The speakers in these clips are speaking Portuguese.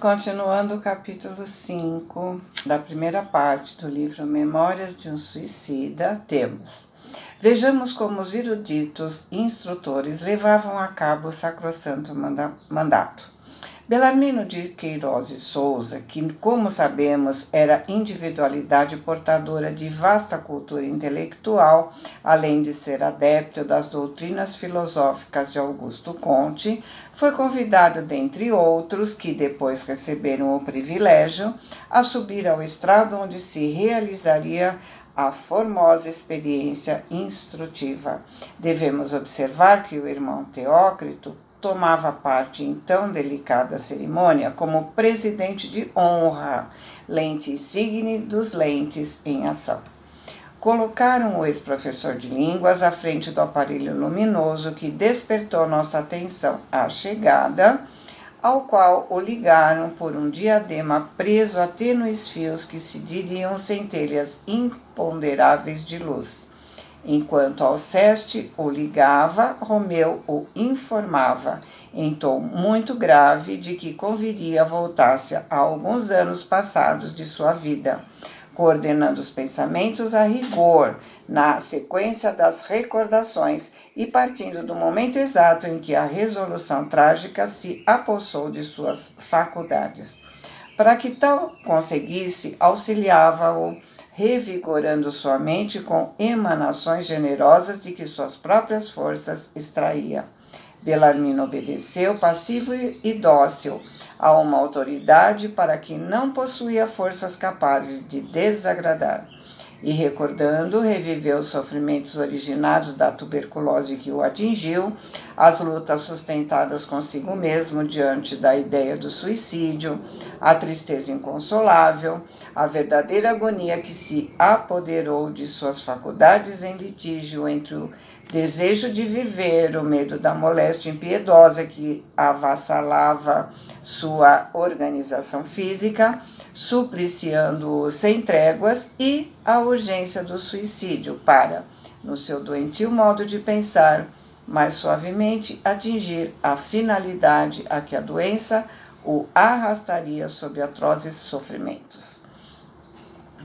Continuando o capítulo 5 da primeira parte do livro Memórias de um Suicida, temos: vejamos como os eruditos instrutores levavam a cabo o sacrossanto mandato. Belarmino de Queiroz e Souza, que, como sabemos, era individualidade portadora de vasta cultura intelectual, além de ser adepto das doutrinas filosóficas de Augusto Comte, foi convidado, dentre outros, que depois receberam o privilégio, a subir ao estrado onde se realizaria a formosa experiência instrutiva. Devemos observar que o irmão Teócrito tomava parte em tão delicada cerimônia como presidente de honra, lente insigne dos lentes em ação. Colocaram o ex-professor de línguas à frente do aparelho luminoso que despertou nossa atenção à chegada, ao qual o ligaram por um diadema preso a tênues fios que se diriam centelhas imponderáveis de luz. Enquanto Alceste o ligava, Romeu o informava, em tom muito grave, de que conviria voltar-se a alguns anos passados de sua vida, coordenando os pensamentos a rigor, na sequência das recordações e partindo do momento exato em que a resolução trágica se apossou de suas faculdades. Para que tal conseguisse, auxiliava-o, revigorando sua mente com emanações generosas de que suas próprias forças extraía. Belarmino obedeceu, passivo e dócil, a uma autoridade para que não possuía forças capazes de desagradar. E recordando, reviveu os sofrimentos originados da tuberculose que o atingiu, as lutas sustentadas consigo mesmo diante da ideia do suicídio, a tristeza inconsolável, a verdadeira agonia que se apoderou de suas faculdades em litígio entre o desejo de viver, o medo da moléstia impiedosa que avassalava sua organização física, supliciando-o sem tréguas, e a urgência do suicídio para, no seu doentio modo de pensar, mais suavemente atingir a finalidade a que a doença o arrastaria sob atrozes sofrimentos.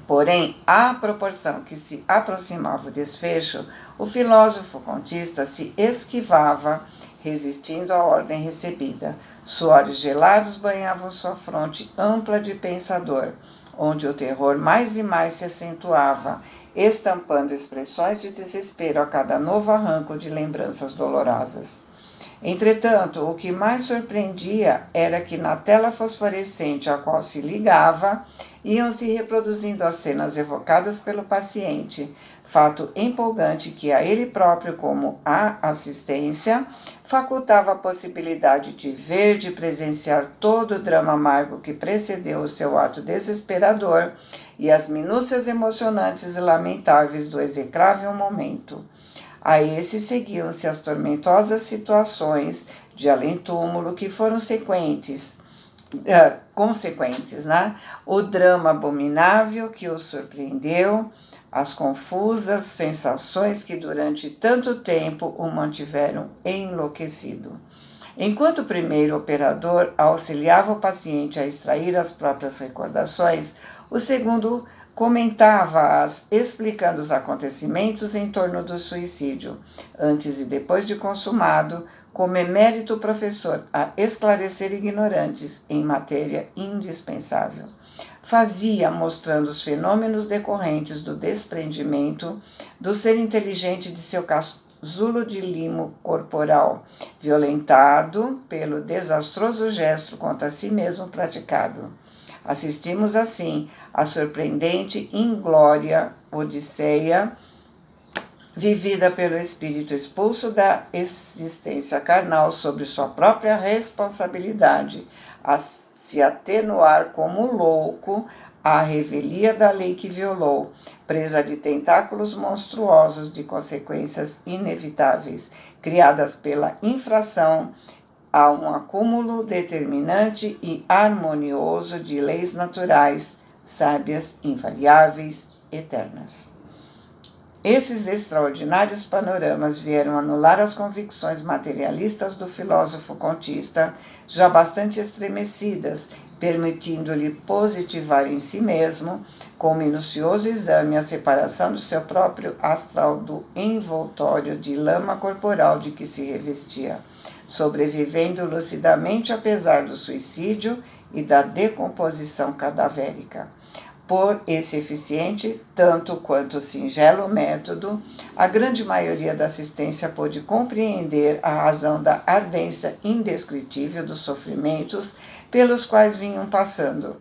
Porém, à proporção que se aproximava o desfecho, o filósofo contista se esquivava, resistindo à ordem recebida. Suores gelados banhavam sua fronte ampla de pensador, onde o terror mais e mais se acentuava, estampando expressões de desespero a cada novo arranco de lembranças dolorosas. Entretanto, o que mais surpreendia era que na tela fosforescente a qual se ligava, iam se reproduzindo as cenas evocadas pelo paciente, fato empolgante que a ele próprio, como a assistência, facultava a possibilidade de ver, de presenciar todo o drama amargo que precedeu o seu ato desesperador e as minúcias emocionantes e lamentáveis do execrável momento. A esse seguiam-se as tormentosas situações de além-túmulo que foram consequentes, né? O drama abominável que o surpreendeu, as confusas sensações que durante tanto tempo o mantiveram enlouquecido. Enquanto o primeiro operador auxiliava o paciente a extrair as próprias recordações, o segundo comentava-as, explicando os acontecimentos em torno do suicídio, antes e depois de consumado, como emérito professor a esclarecer ignorantes em matéria indispensável. Fazia, mostrando os fenômenos decorrentes do desprendimento do ser inteligente de seu casulo de limo corporal, violentado pelo desastroso gesto contra si mesmo praticado. Assistimos, assim, à surpreendente inglória odisseia vivida pelo espírito expulso da existência carnal sobre sua própria responsabilidade, a se atenuar como louco à revelia da lei que violou, presa de tentáculos monstruosos de consequências inevitáveis, criadas pela infração a um acúmulo determinante e harmonioso de leis naturais, sábias, invariáveis, eternas. Esses extraordinários panoramas vieram anular as convicções materialistas do filósofo contista, já bastante estremecidas, permitindo-lhe positivar em si mesmo, com minucioso exame, a separação do seu próprio astral do envoltório de lama corporal de que se revestia, sobrevivendo lucidamente apesar do suicídio e da decomposição cadavérica. Por esse eficiente, tanto quanto singelo método, a grande maioria da assistência pôde compreender a razão da ardência indescritível dos sofrimentos pelos quais vinham passando,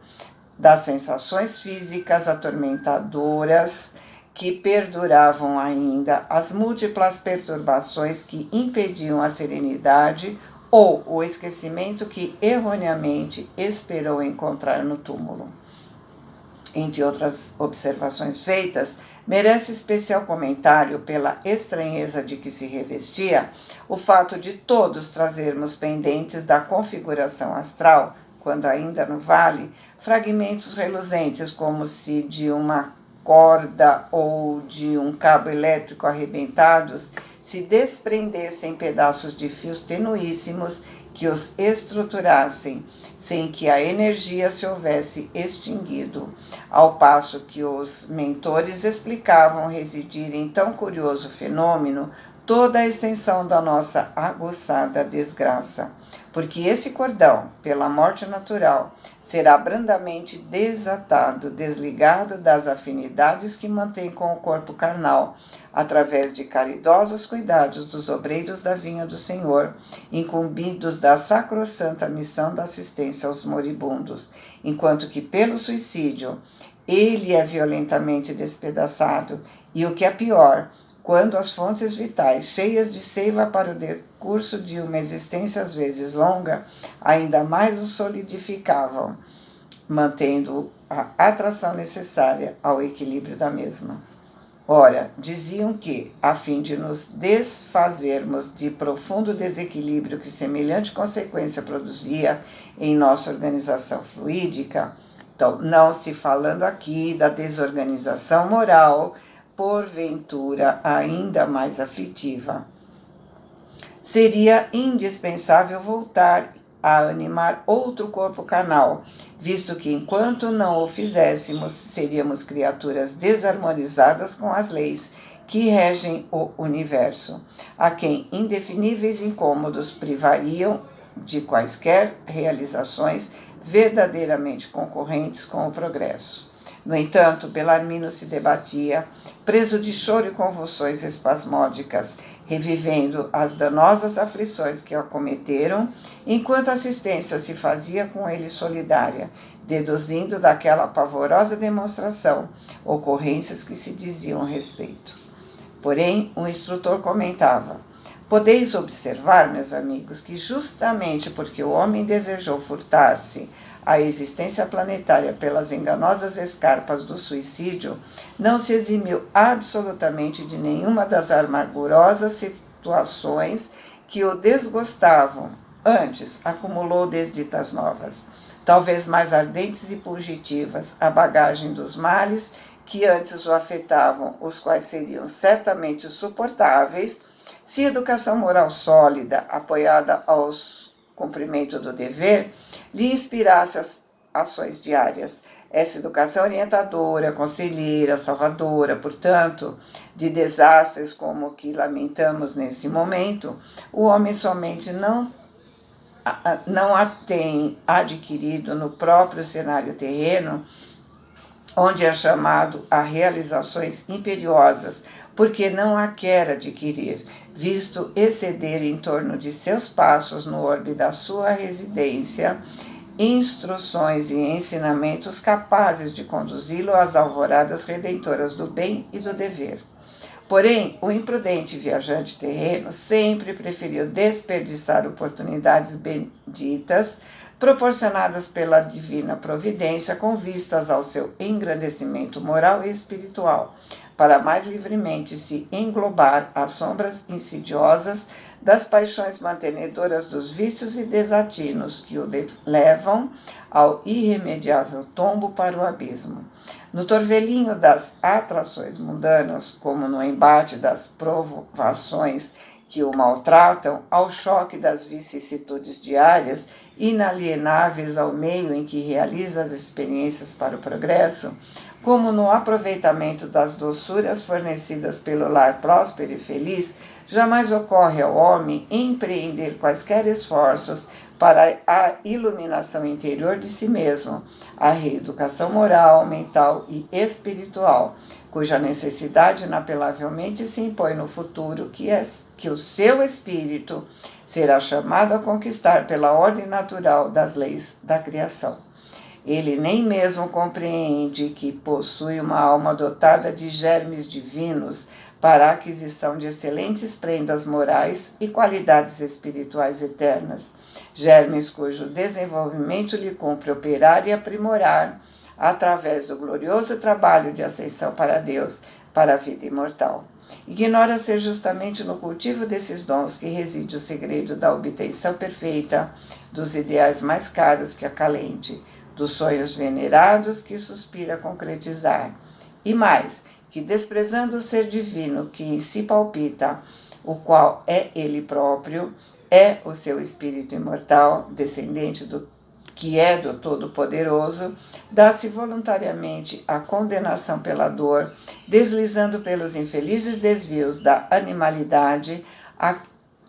das sensações físicas atormentadoras que perduravam ainda, as múltiplas perturbações que impediam a serenidade ou o esquecimento que erroneamente esperou encontrar no túmulo. Entre outras observações feitas, merece especial comentário pela estranheza de que se revestia o fato de todos trazermos pendentes da configuração astral, quando ainda no vale, fragmentos reluzentes como se de uma corda ou de um cabo elétrico arrebentados se desprendessem pedaços de fios tenuíssimos que os estruturassem, sem que a energia se houvesse extinguido, ao passo que os mentores explicavam residir em tão curioso fenômeno toda a extensão da nossa aguçada desgraça, porque esse cordão, pela morte natural, será brandamente desatado, desligado das afinidades que mantém com o corpo carnal, através de caridosos cuidados dos obreiros da vinha do Senhor, incumbidos da sacrossanta missão da assistência aos moribundos, enquanto que pelo suicídio ele é violentamente despedaçado, e o que é pior, quando as fontes vitais, cheias de seiva para o decurso de uma existência às vezes longa, ainda mais o solidificavam, mantendo a atração necessária ao equilíbrio da mesma. Ora, diziam que, a fim de nos desfazermos de profundo desequilíbrio que semelhante consequência produzia em nossa organização fluídica, então, não se falando aqui da desorganização moral, porventura ainda mais aflitiva, seria indispensável voltar a animar outro corpo carnal, visto que enquanto não o fizéssemos, seríamos criaturas desarmonizadas com as leis que regem o universo, a quem indefiníveis incômodos privariam de quaisquer realizações verdadeiramente concorrentes com o progresso. No entanto, Belarmino se debatia, preso de choro e convulsões espasmódicas, revivendo as danosas aflições que o acometeram, enquanto a assistência se fazia com ele solidária, deduzindo daquela pavorosa demonstração ocorrências que se diziam a respeito. Porém, o instrutor comentava: podeis observar, meus amigos, que justamente porque o homem desejou furtar-se a existência planetária pelas enganosas escarpas do suicídio, não se eximiu absolutamente de nenhuma das amargurosas situações que o desgostavam. Antes, acumulou desditas novas, talvez mais ardentes e fugitivas, a bagagem dos males que antes o afetavam, os quais seriam certamente suportáveis se educação moral sólida, apoiada aos cumprimento do dever, lhe inspirasse as ações diárias. Essa educação orientadora, conselheira, salvadora, portanto, de desastres como o que lamentamos nesse momento, o homem somente não a tem adquirido no próprio cenário terreno, onde é chamado a realizações imperiosas, porque não a quer adquirir, visto exceder em torno de seus passos no orbe da sua residência, instruções e ensinamentos capazes de conduzi-lo às alvoradas redentoras do bem e do dever. Porém, o imprudente viajante terreno sempre preferiu desperdiçar oportunidades benditas proporcionadas pela divina providência com vistas ao seu engrandecimento moral e espiritual, para mais livremente se englobar às sombras insidiosas das paixões mantenedoras dos vícios e desatinos que o levam ao irremediável tombo para o abismo. No torvelinho das atrações mundanas, como no embate das provações que o maltratam, ao choque das vicissitudes diárias, inalienáveis ao meio em que realiza as experiências para o progresso, como no aproveitamento das doçuras fornecidas pelo lar próspero e feliz, jamais ocorre ao homem empreender quaisquer esforços para a iluminação interior de si mesmo, a reeducação moral, mental e espiritual, cuja necessidade inapelavelmente se impõe no futuro, que o seu espírito será chamado a conquistar pela ordem natural das leis da criação. Ele nem mesmo compreende que possui uma alma dotada de germes divinos para a aquisição de excelentes prendas morais e qualidades espirituais eternas, germes cujo desenvolvimento lhe cumpre operar e aprimorar através do glorioso trabalho de ascensão para Deus, para a vida imortal. Ignora ser justamente no cultivo desses dons que reside o segredo da obtenção perfeita dos ideais mais caros que acalente, dos sonhos venerados que suspira concretizar. E mais, que desprezando o ser divino que em si palpita, o qual é ele próprio, é o seu espírito imortal, descendente do que é do Todo-Poderoso, dá-se voluntariamente à condenação pela dor, deslizando pelos infelizes desvios da animalidade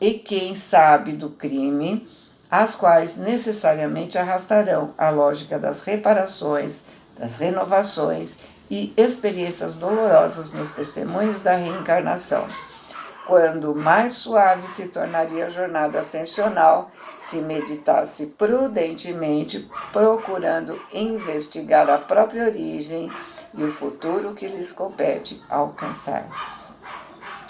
e quem sabe do crime, as quais necessariamente arrastarão a lógica das reparações, das renovações e experiências dolorosas nos testemunhos da reencarnação. Quando mais suave se tornaria a jornada ascensional, se meditasse prudentemente, procurando investigar a própria origem e o futuro que lhes compete alcançar.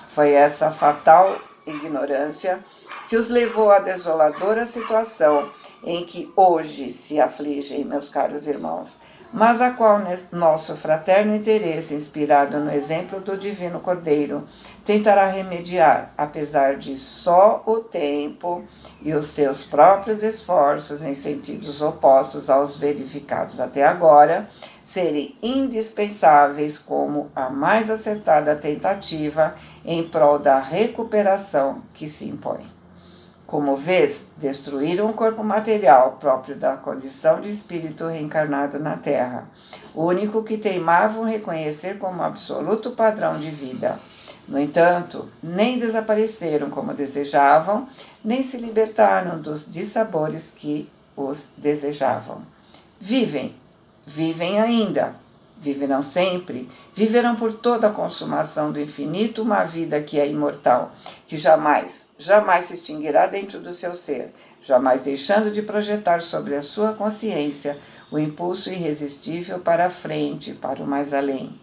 Foi essa fatal ignorância que os levou à desoladora situação em que hoje se afligem, meus caros irmãos, mas a qual nosso fraterno interesse, inspirado no exemplo do Divino Cordeiro, tentará remediar, apesar de só o tempo e os seus próprios esforços em sentidos opostos aos verificados até agora, serem indispensáveis como a mais acertada tentativa em prol da recuperação que se impõe. Como vês, destruíram o corpo material próprio da condição de espírito reencarnado na Terra, o único que teimavam reconhecer como absoluto padrão de vida. No entanto, nem desapareceram como desejavam, nem se libertaram dos dissabores que os desejavam. Vivem ainda, viverão sempre, viverão por toda a consumação do infinito uma vida que é imortal, que jamais se extinguirá dentro do seu ser, jamais deixando de projetar sobre a sua consciência o impulso irresistível para a frente, para o mais além.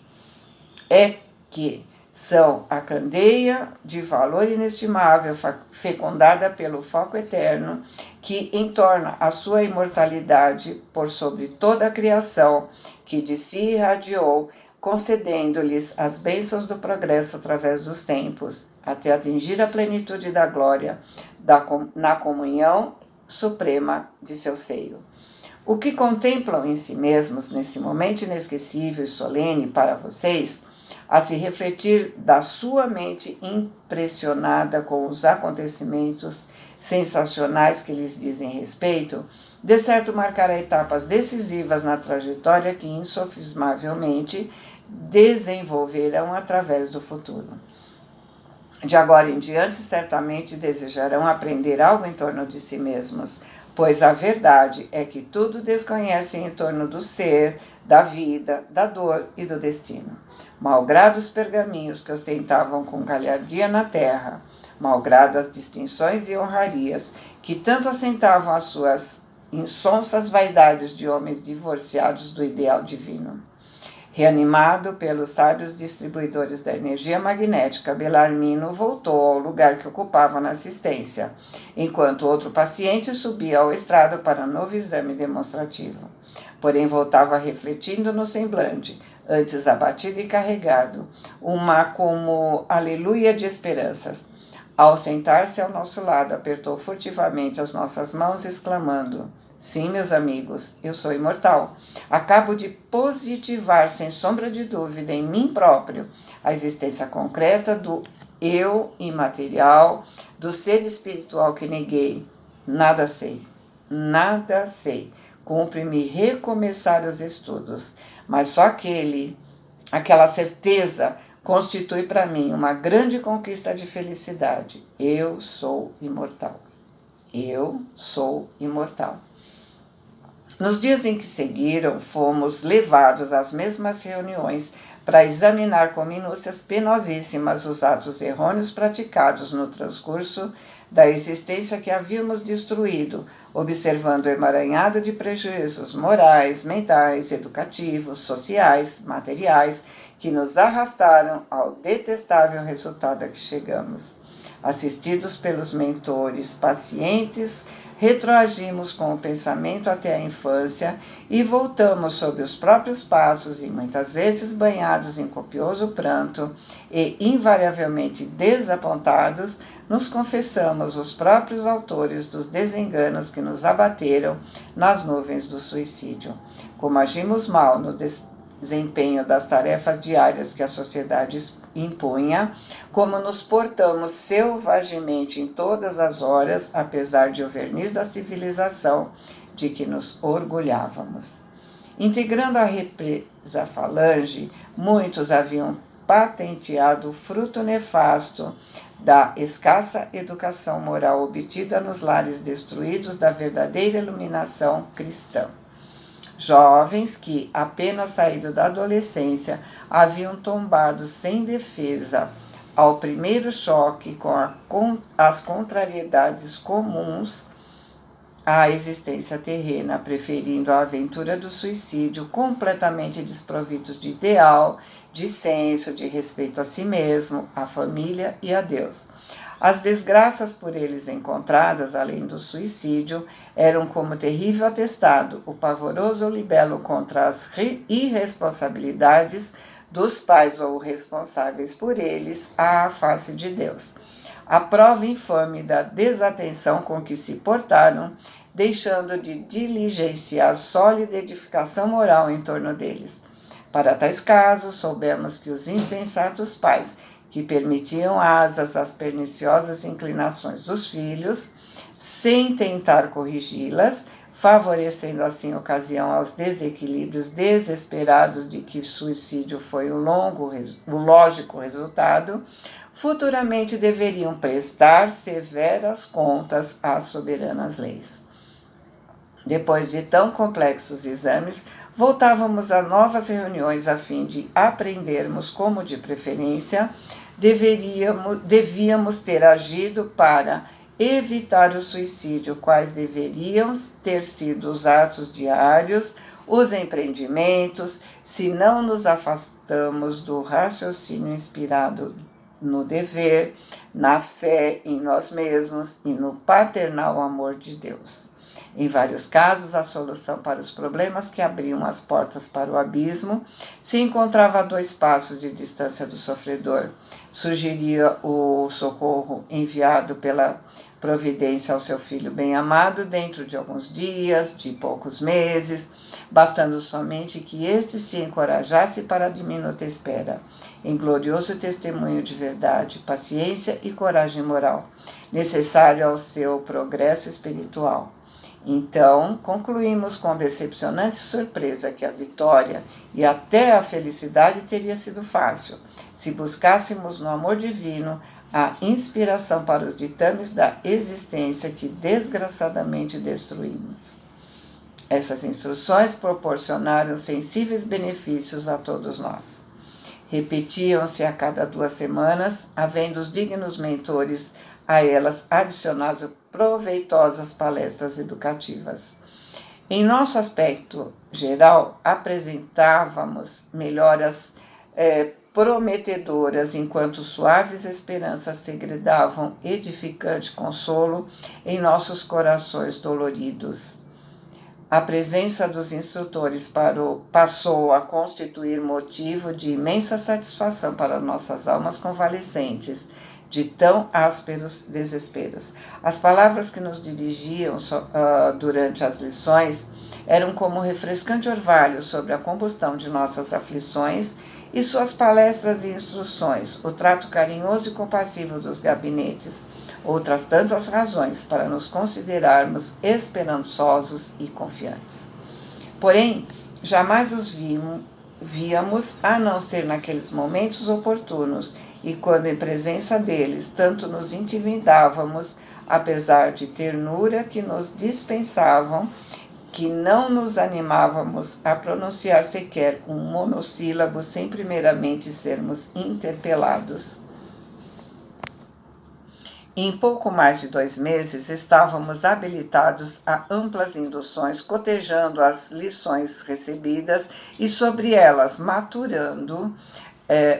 É que são a candeia de valor inestimável, fecundada pelo foco eterno, que entorna a sua imortalidade por sobre toda a criação, que de si irradiou, concedendo-lhes as bênçãos do progresso através dos tempos, até atingir a plenitude da glória na comunhão suprema de seu seio. O que contemplam em si mesmos nesse momento inesquecível e solene para vocês, a se refletir da sua mente impressionada com os acontecimentos sensacionais que lhes dizem respeito, de certo marcará etapas decisivas na trajetória que insofismavelmente desenvolverão através do futuro. De agora em diante, certamente desejarão aprender algo em torno de si mesmos, pois a verdade é que tudo desconhecem em torno do ser, da vida, da dor e do destino. Malgrado os pergaminhos que ostentavam com galhardia na terra, malgrado as distinções e honrarias que tanto assentavam as suas insonsas vaidades de homens divorciados do ideal divino. Reanimado pelos sábios distribuidores da energia magnética, Belarmino voltou ao lugar que ocupava na assistência, enquanto outro paciente subia ao estrado para novo exame demonstrativo. Porém, voltava refletindo no semblante, antes abatido e carregado, uma como aleluia de esperanças. Ao sentar-se ao nosso lado, apertou furtivamente as nossas mãos, exclamando: Sim, meus amigos, eu sou imortal. Acabo de positivar, sem sombra de dúvida, em mim próprio, a existência concreta do eu imaterial, do ser espiritual que neguei. Nada sei, nada sei. Cumpre-me recomeçar os estudos, mas só aquela certeza constitui para mim uma grande conquista de felicidade. Eu sou imortal. Eu sou imortal. Nos dias em que seguiram, fomos levados às mesmas reuniões para examinar com minúcias penosíssimas os atos errôneos praticados no transcurso da existência que havíamos destruído, observando o emaranhado de prejuízos morais, mentais, educativos, sociais, materiais, que nos arrastaram ao detestável resultado a que chegamos. Assistidos pelos mentores pacientes, retroagimos com o pensamento até a infância e voltamos sobre os próprios passos e muitas vezes banhados em copioso pranto e invariavelmente desapontados, nos confessamos os próprios autores dos desenganos que nos abateram nas nuvens do suicídio. Como agimos mal no desempenho das tarefas diárias que a sociedade impunha, como nos portamos selvagemente em todas as horas, apesar de o verniz da civilização de que nos orgulhávamos. Integrando a represa falange, muitos haviam patenteado o fruto nefasto da escassa educação moral obtida nos lares destruídos da verdadeira iluminação cristã. Jovens que, apenas saído da adolescência, haviam tombado sem defesa ao primeiro choque com as contrariedades comuns à existência terrena, preferindo a aventura do suicídio, completamente desprovidos de ideal, de senso, de respeito a si mesmo, à família e a Deus. As desgraças por eles encontradas, além do suicídio, eram como terrível atestado, o pavoroso libelo contra as irresponsabilidades dos pais ou responsáveis por eles à face de Deus. A prova infame da desatenção com que se portaram, deixando de diligenciar sólida edificação moral em torno deles. Para tais casos, soubemos que os insensatos pais, que permitiam asas às perniciosas inclinações dos filhos, sem tentar corrigi-las, favorecendo assim ocasião aos desequilíbrios desesperados de que o suicídio foi o lógico resultado, futuramente deveriam prestar severas contas às soberanas leis. Depois de tão complexos exames, voltávamos a novas reuniões a fim de aprendermos como, de preferência, devíamos ter agido para evitar o suicídio, quais deveriam ter sido os atos diários, os empreendimentos, se não nos afastamos do raciocínio inspirado no dever, na fé em nós mesmos e no paternal amor de Deus. Em vários casos, a solução para os problemas que abriam as portas para o abismo se encontrava a 2 passos de distância do sofredor. Sugeria o socorro enviado pela providência ao seu filho bem-amado dentro de alguns dias, de poucos meses, bastando somente que este se encorajasse para a diminuta espera, em glorioso testemunho de verdade, paciência e coragem moral, necessário ao seu progresso espiritual. Então, concluímos com decepcionante surpresa que a vitória e até a felicidade teria sido fácil, se buscássemos no amor divino a inspiração para os ditames da existência que desgraçadamente destruímos. Essas instruções proporcionaram sensíveis benefícios a todos nós. Repetiam-se a cada 2 semanas, havendo os dignos mentores a elas adicionadas proveitosas palestras educativas. Em nosso aspecto geral, apresentávamos melhoras prometedoras, enquanto suaves esperanças segredavam edificante consolo em nossos corações doloridos. a presença dos instrutores passou a constituir motivo de imensa satisfação para nossas almas convalescentes de tão ásperos desesperos. As palavras que nos dirigiam durante as lições eram como refrescante orvalho sobre a combustão de nossas aflições, e suas palestras e instruções, o trato carinhoso e compassivo dos gabinetes, outras tantas razões para nos considerarmos esperançosos e confiantes. Porém, jamais os víamos a não ser naqueles momentos oportunos, e quando em presença deles tanto nos intimidávamos, apesar de ternura que nos dispensavam, que não nos animávamos a pronunciar sequer um monossílabo sem primeiramente sermos interpelados. Em pouco mais de 2 meses, estávamos habilitados a amplas induções, cotejando as lições recebidas e sobre elas maturando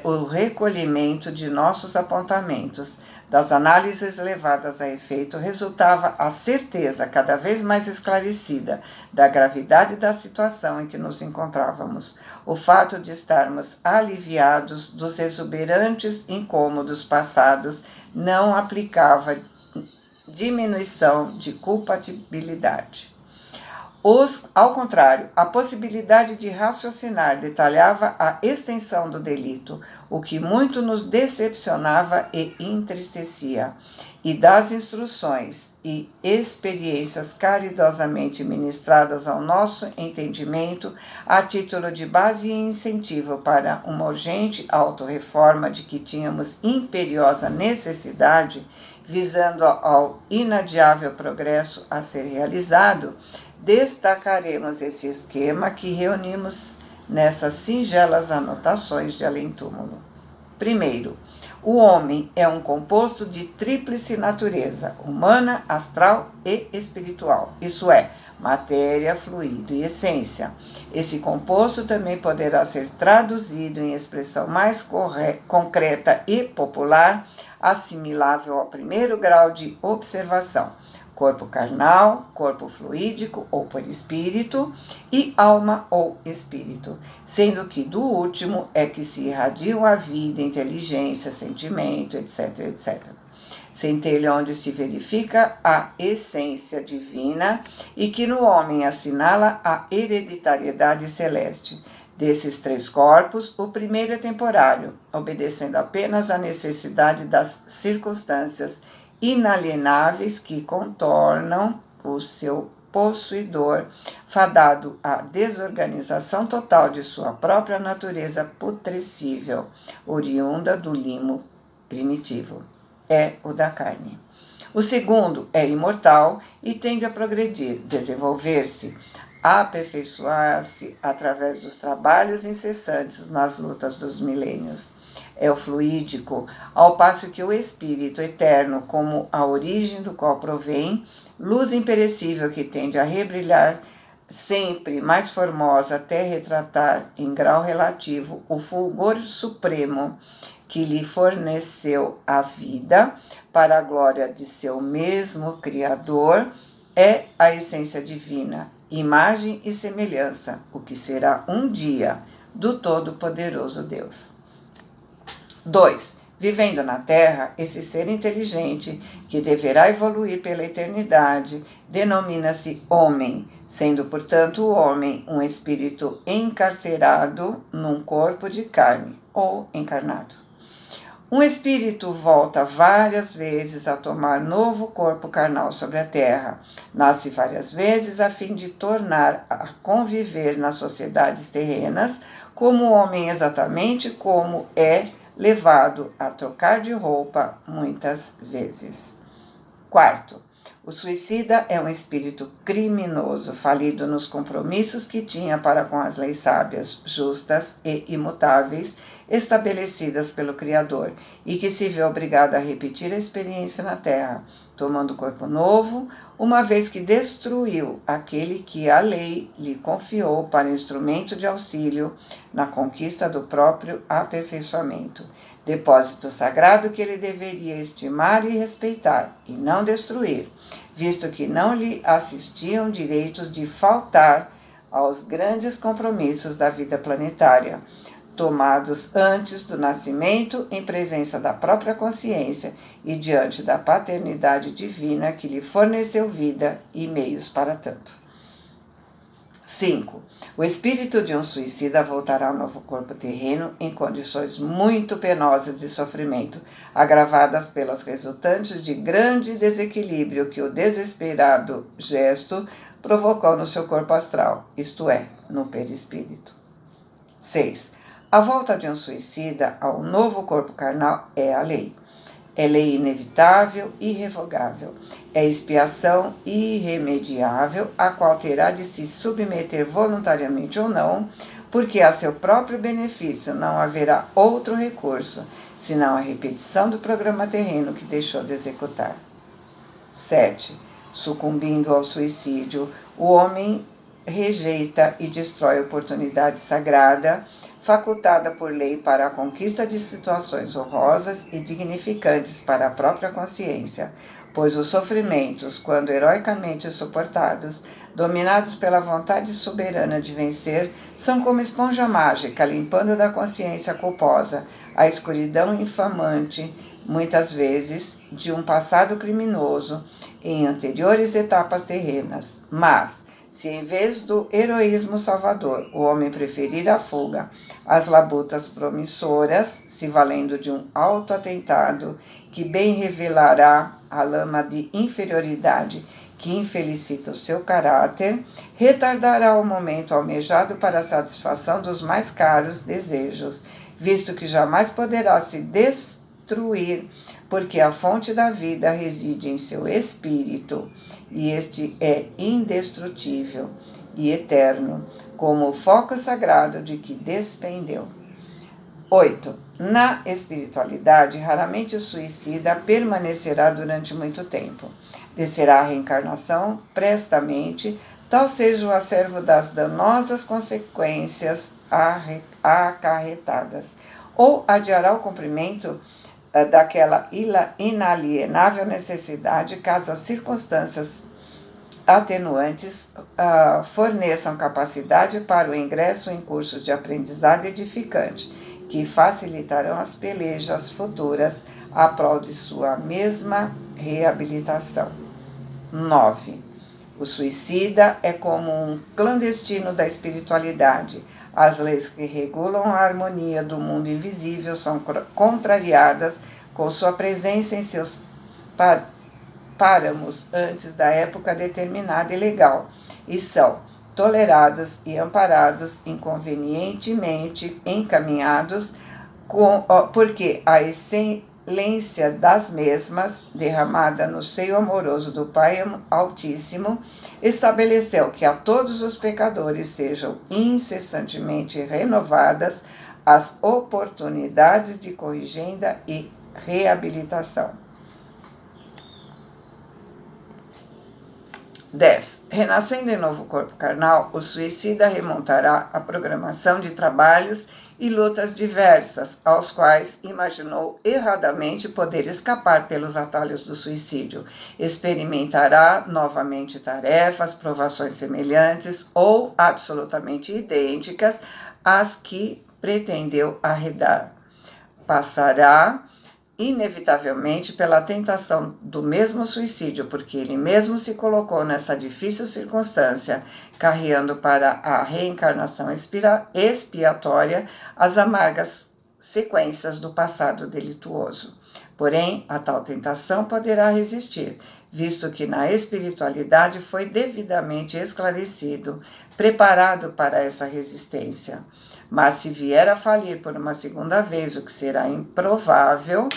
o recolhimento de nossos apontamentos. Das análises levadas a efeito, resultava a certeza cada vez mais esclarecida da gravidade da situação em que nos encontrávamos. O fato de estarmos aliviados dos exuberantes incômodos passados não aplicava diminuição de culpabilidade. Ao contrário, a possibilidade de raciocinar detalhava a extensão do delito, o que muito nos decepcionava e entristecia, e das instruções e experiências caridosamente ministradas ao nosso entendimento, a título de base e incentivo para uma urgente autorreforma de que tínhamos imperiosa necessidade, visando ao inadiável progresso a ser realizado, destacaremos esse esquema que reunimos nessas singelas anotações de além-túmulo. Primeiro, o homem é um composto de tríplice natureza, humana, astral e espiritual, isso é, matéria, fluido e essência. Esse composto também poderá ser traduzido em expressão mais concreta e popular, assimilável ao primeiro grau de observação: corpo carnal, corpo fluídico ou perispírito, e alma ou espírito, sendo que do último é que se irradiam a vida, inteligência, sentimento, etc, etc. Centelha onde se verifica a essência divina e que no homem assinala a hereditariedade celeste. Desses 3 corpos, o primeiro é temporário, obedecendo apenas à necessidade das circunstâncias inalienáveis que contornam o seu possuidor, fadado à desorganização total de sua própria natureza putrescível, oriunda do limo primitivo. É o da carne. O segundo é imortal e tende a progredir, desenvolver-se, aperfeiçoar-se através dos trabalhos incessantes nas lutas dos milênios. É o fluídico, ao passo que o espírito eterno, como a origem do qual provém, luz imperecível que tende a rebrilhar sempre mais formosa até retratar em grau relativo o fulgor supremo que lhe forneceu a vida para a glória de seu mesmo Criador, é a essência divina, imagem e semelhança, o que será um dia do Todo-Poderoso Deus. 2. Vivendo na Terra, esse ser inteligente, que deverá evoluir pela eternidade, denomina-se homem, sendo, portanto, o homem um espírito encarcerado num corpo de carne, ou encarnado. Um espírito volta várias vezes a tomar novo corpo carnal sobre a terra, nasce várias vezes a fim de tornar a conviver nas sociedades terrenas como homem, exatamente como é levado a trocar de roupa muitas vezes. 4. O suicida é um espírito criminoso, falido nos compromissos que tinha para com as leis sábias, justas e imutáveis, estabelecidas pelo Criador, e que se vê obrigado a repetir a experiência na Terra, tomando corpo novo, uma vez que destruiu aquele que a lei lhe confiou para instrumento de auxílio na conquista do próprio aperfeiçoamento. Depósito sagrado que ele deveria estimar e respeitar, e não destruir, visto que não lhe assistiam direitos de faltar aos grandes compromissos da vida planetária, tomados antes do nascimento em presença da própria consciência e diante da paternidade divina que lhe forneceu vida e meios para tanto. 5. O espírito de um suicida voltará ao novo corpo terreno em condições muito penosas de sofrimento, agravadas pelas resultantes de grande desequilíbrio que o desesperado gesto provocou no seu corpo astral, isto é, no perispírito. 6. A volta de um suicida ao novo corpo carnal é a lei. É lei inevitável e irrevogável. É expiação irremediável, a qual terá de se submeter voluntariamente ou não, porque a seu próprio benefício não haverá outro recurso, senão a repetição do programa terreno que deixou de executar. 7. Sucumbindo ao suicídio, o homem rejeita e destrói a oportunidade sagrada, facultada por lei para a conquista de situações honrosas e dignificantes para a própria consciência, pois os sofrimentos, quando heroicamente suportados, dominados pela vontade soberana de vencer, são como esponja mágica, limpando da consciência culposa a escuridão infamante, muitas vezes, de um passado criminoso em anteriores etapas terrenas. Mas, se em vez do heroísmo salvador o homem preferir a fuga, as labutas promissoras, se valendo de um autoatentado que bem revelará a lama de inferioridade que infelicita o seu caráter, retardará o momento almejado para a satisfação dos mais caros desejos, visto que jamais poderá se destruir, porque a fonte da vida reside em seu espírito, e este é indestrutível e eterno, como o foco sagrado de que despendeu. 8. Na espiritualidade, raramente o suicida permanecerá durante muito tempo. Descerá a reencarnação prestamente, tal seja o acervo das danosas consequências acarretadas, ou adiará o cumprimento daquela inalienável necessidade, caso as circunstâncias atenuantes forneçam capacidade para o ingresso em cursos de aprendizado edificante, que facilitarão as pelejas futuras a prol de sua mesma reabilitação. 9. O suicida é como um clandestino da espiritualidade. As leis que regulam a harmonia do mundo invisível são contrariadas com sua presença em seus páramos antes da época determinada e legal, e são tolerados e amparados inconvenientemente encaminhados, porque a excelência das mesmas, derramada no seio amoroso do Pai Altíssimo, estabeleceu que a todos os pecadores sejam incessantemente renovadas as oportunidades de corrigenda e reabilitação. 10. Renascendo em novo corpo carnal, o suicida remontará a programação de trabalhos e lutas diversas, aos quais imaginou erradamente poder escapar pelos atalhos do suicídio. Experimentará novamente tarefas, provações semelhantes ou absolutamente idênticas às que pretendeu arredar. Passará inevitavelmente pela tentação do mesmo suicídio, porque ele mesmo se colocou nessa difícil circunstância, carreando para a reencarnação expiatória as amargas sequências do passado delituoso. Porém, a tal tentação poderá resistir, visto que na espiritualidade foi devidamente esclarecido, preparado para essa resistência. Mas se vier a falir por uma segunda vez, o que será improvável,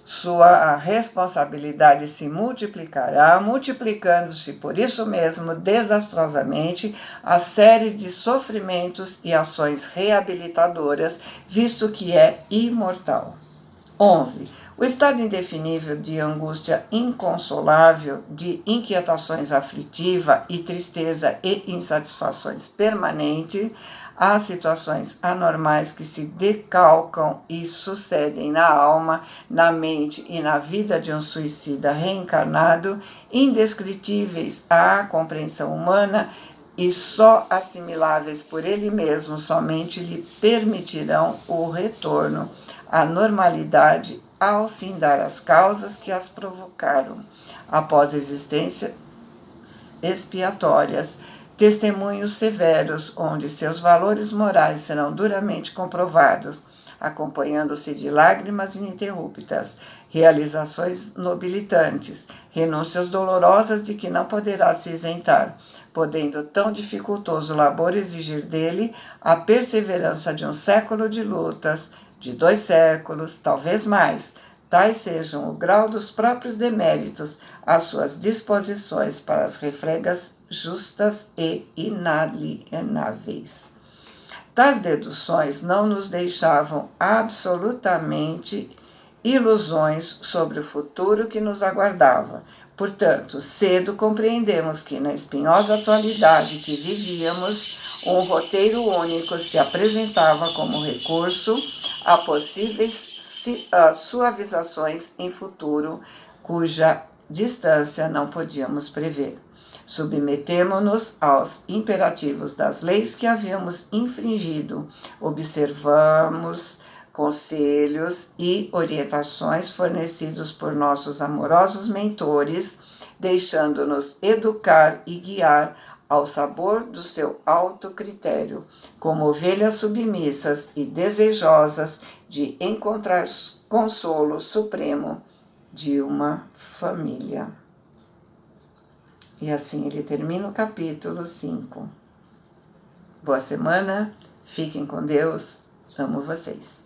sua responsabilidade se multiplicará, multiplicando-se por isso mesmo desastrosamente as séries de sofrimentos e ações reabilitadoras, visto que é imortal. 11. O estado indefinível de angústia inconsolável, de inquietações aflitiva e tristeza e insatisfações permanentes, há situações anormais que se decalcam e sucedem na alma, na mente e na vida de um suicida reencarnado, indescritíveis à compreensão humana e só assimiláveis por ele mesmo, somente lhe permitirão o retorno à normalidade ao findar as causas que as provocaram, após existências expiatórias, testemunhos severos, onde seus valores morais serão duramente comprovados, acompanhando-se de lágrimas ininterruptas, realizações nobilitantes, renúncias dolorosas de que não poderá se isentar, podendo tão dificultoso labor exigir dele a perseverança de um século de lutas, de 2 séculos, talvez mais, tais sejam o grau dos próprios deméritos, as suas disposições para as refregas justas e inalienáveis. Tais deduções não nos deixavam absolutamente ilusões sobre o futuro que nos aguardava. Portanto, cedo compreendemos que na espinhosa atualidade que vivíamos, um roteiro único se apresentava como recurso a possíveis suavizações em futuro, cuja distância não podíamos prever. Submetemo-nos aos imperativos das leis que havíamos infringido, observamos conselhos e orientações fornecidos por nossos amorosos mentores, deixando-nos educar e guiar ao sabor do seu alto critério, como ovelhas submissas e desejosas de encontrar consolo supremo de uma família. E assim ele termina o capítulo 5. Boa semana, fiquem com Deus, amo vocês.